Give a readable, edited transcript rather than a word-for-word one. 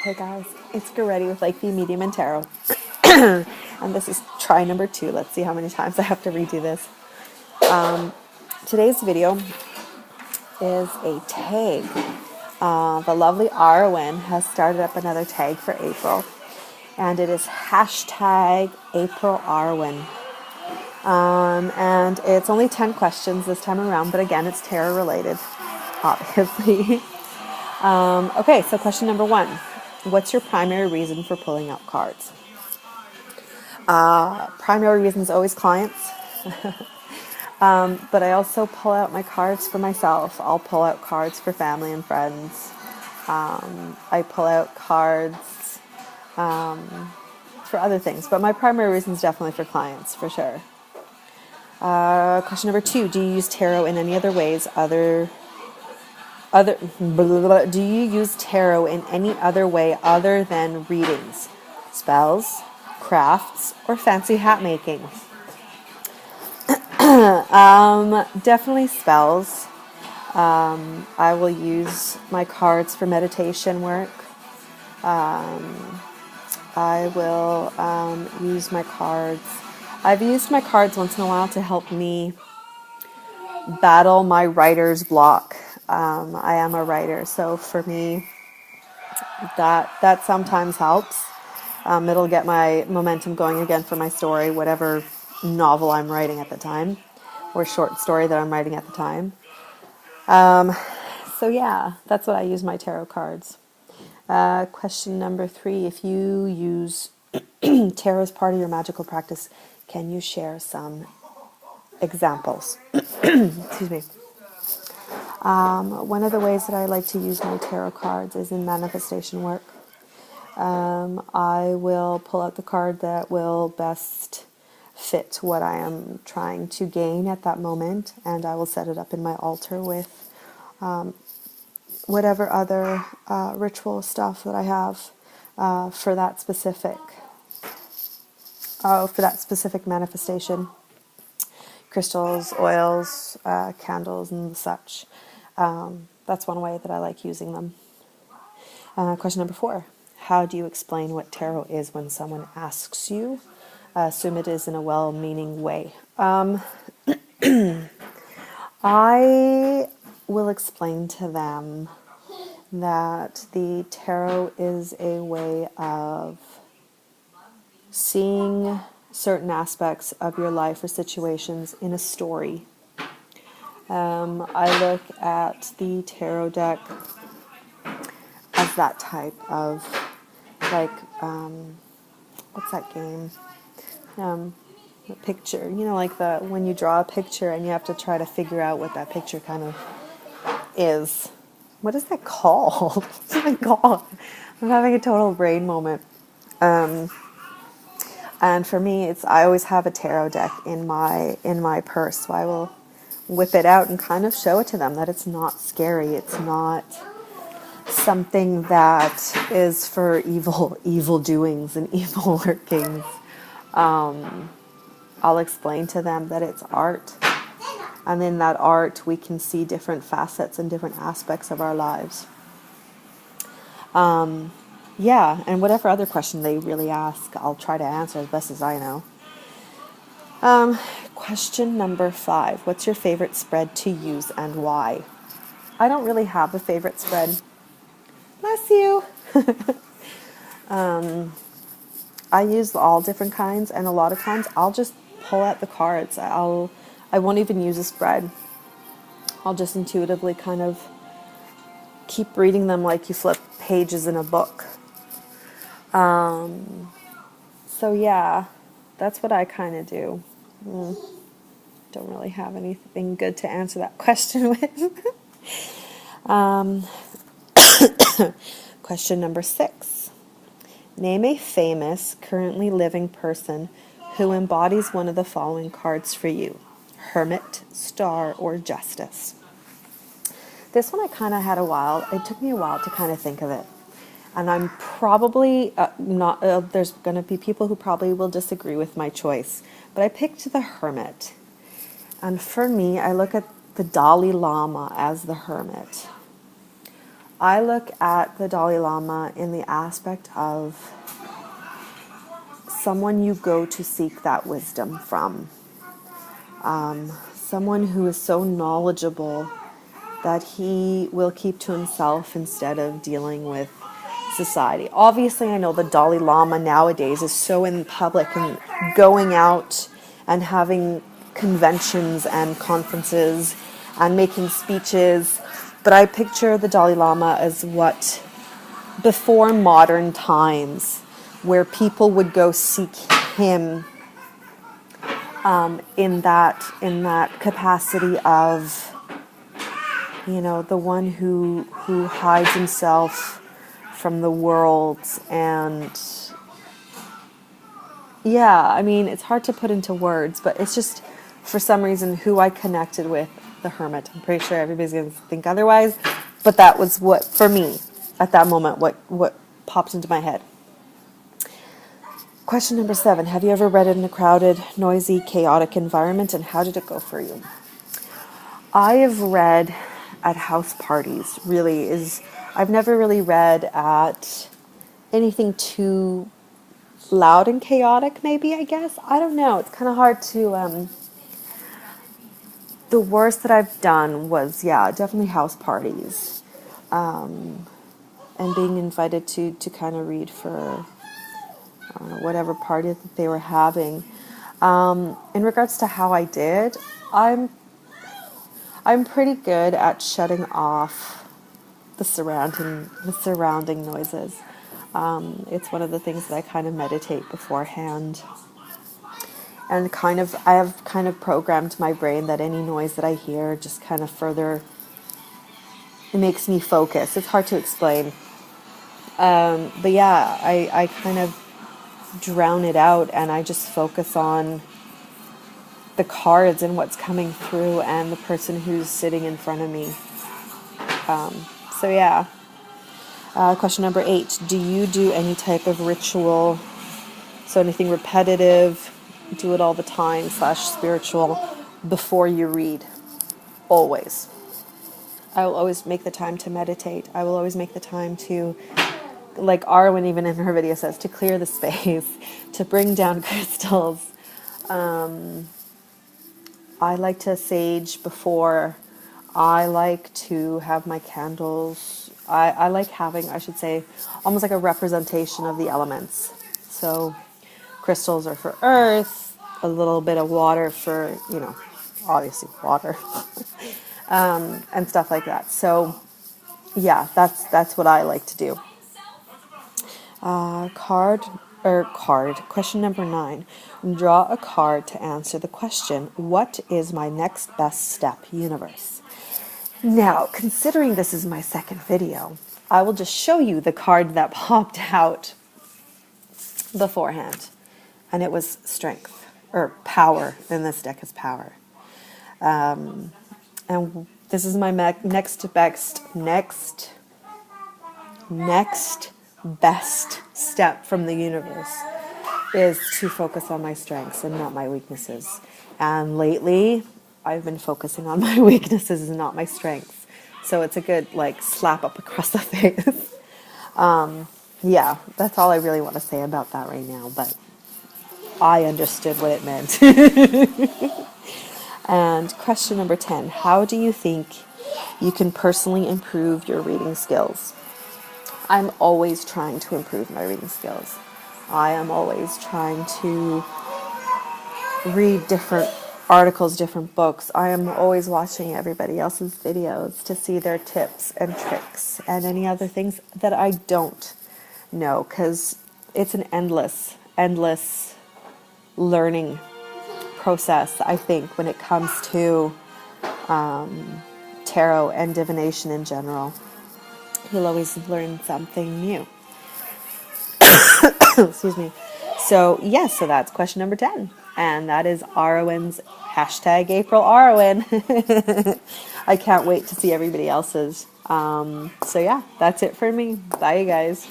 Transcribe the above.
Hey guys, it's Goretti with Lakeview Medium and Tarot. And this is try number 2. Let's see how many times I have to redo this. Today's video is a tag. The lovely Arwen has started up another tag for April. And it is hashtag April Arwen. And it's only 10 questions this time around, but again, it's tarot related, obviously. Okay, so question number 1. What's your primary reason for pulling out cards? Primary reason is always clients. But I also pull out my cards for myself. I'll pull out cards for family and friends. I pull out cards for other things. But my primary reason is definitely for clients, for sure. Question number 2. Do you use tarot in any other ways do you use tarot in any other way other than readings, spells, crafts, or fancy hat making? Definitely spells. I will use my cards for meditation work. I will use my cards. I've used my cards once in a while to help me battle my writer's block. I am a writer, so for me, that sometimes helps. It'll get my momentum going again for my story, whatever novel I'm writing at the time, or short story that I'm writing at the time. So yeah, that's what I use my tarot cards. Question number 3, if you use tarot as part of your magical practice, can you share some examples? Excuse me. One of the ways that I like to use my tarot cards is in manifestation work. I will pull out the card that will best fit what I am trying to gain at that moment, and I will set it up in my altar with whatever other ritual stuff that I have for that specific manifestation. Crystals, oils, candles, and such. That's one way that I like using them. Question number 4. How do you explain what tarot is when someone asks you? Assume it is in a well-meaning way. I will explain to them that the tarot is a way of seeing certain aspects of your life or situations in a story. I look at the tarot deck as that type of, like, what's that game? The picture, like when you draw a picture and you have to try to figure out what that picture kind of is. What is that called? Oh my God, I'm having a total brain moment. And for me, I always have a tarot deck in my purse, so I will whip it out and kind of show it to them that it's not scary. It's not something that is for evil doings and evil workings. I'll explain to them that it's art, and in that art we can see different facets and different aspects of our lives. Yeah, and whatever other question they really ask, I'll try to answer as best as I know. Question number 5. What's your favorite spread to use and why? I don't really have a favorite spread. Bless you. I use all different kinds, and a lot of times I'll just pull out the cards. I won't even use a spread. I'll just intuitively kind of keep reading them like you flip pages in a book. So yeah, that's what I kind of do. Don't really have anything good to answer that question with. Question number 6. Name a famous, currently living person who embodies one of the following cards for you: Hermit, Star, or Justice. This one I kind of had it took me a while to kind of think of it. And I'm probably not, there's going to be people who probably will disagree with my choice. But I picked the Hermit. And for me, I look at the Dalai Lama as the Hermit. I look at the Dalai Lama in the aspect of someone you go to seek that wisdom from. Someone who is so knowledgeable that he will keep to himself instead of dealing with society. Obviously, I know the Dalai Lama nowadays is so in public and going out and having conventions and conferences and making speeches, but I picture the Dalai Lama as what before modern times, where people would go seek him in that capacity of, you know, the one who hides himself from the world. And yeah, I mean, it's hard to put into words, but it's just for some reason who I connected with, the hermit. I'm pretty sure everybody's going to think otherwise, but that was what, for me, at that moment, what popped into my head. Question number 7. Have you ever read in a crowded, noisy, chaotic environment, and how did it go for you? I have read at house parties, I've never really read at anything too loud and chaotic, maybe, I guess. I don't know. It's kind of hard to, the worst that I've done was, definitely house parties. And being invited to kind of read for whatever party that they were having. In regards to how I did, I'm pretty good at shutting off the surrounding noises. It's one of the things that I kind of meditate beforehand, and I have kind of programmed my brain that any noise that I hear just kind of further, it makes me focus. It's hard to explain, but yeah, I kind of drown it out, and I just focus on the cards and what's coming through and the person who's sitting in front of me. So yeah. Question number 8. Do you do any type of ritual? So anything repetitive, do it all the time / spiritual before you read? Always. I will always make the time to meditate. I will always make the time to, like Arwen even in her video says, to clear the space, to bring down crystals. I like to sage before. I like to have my candles. I like having, I should say, almost like a representation of the elements. So crystals are for earth, a little bit of water for, obviously water, and stuff like that. So yeah, that's what I like to do. Question number 9. Draw a card to answer the question, what is my next best step, universe? Now, considering this is my second video, I will just show you the card that popped out beforehand. And it was strength, or power. In this deck is power. And this is my next best step from the universe, is to focus on my strengths and not my weaknesses. And lately, I've been focusing on my weaknesses and not my strengths. So it's a good, slap up across the face. Yeah, that's all I really want to say about that right now. But I understood what it meant. And question number 10. How do you think you can personally improve your reading skills? I'm always trying to improve my reading skills. I am always trying to read different articles, different books. I am always watching everybody else's videos to see their tips and tricks and any other things that I don't know, because it's an endless learning process, I think, when it comes to tarot and divination in general. You'll always learn something new. Excuse me. So, yes, so that's question number 10. And that is Arwen's hashtag April Arwen. I can't wait to see everybody else's. So, yeah, that's it for me. Bye, you guys.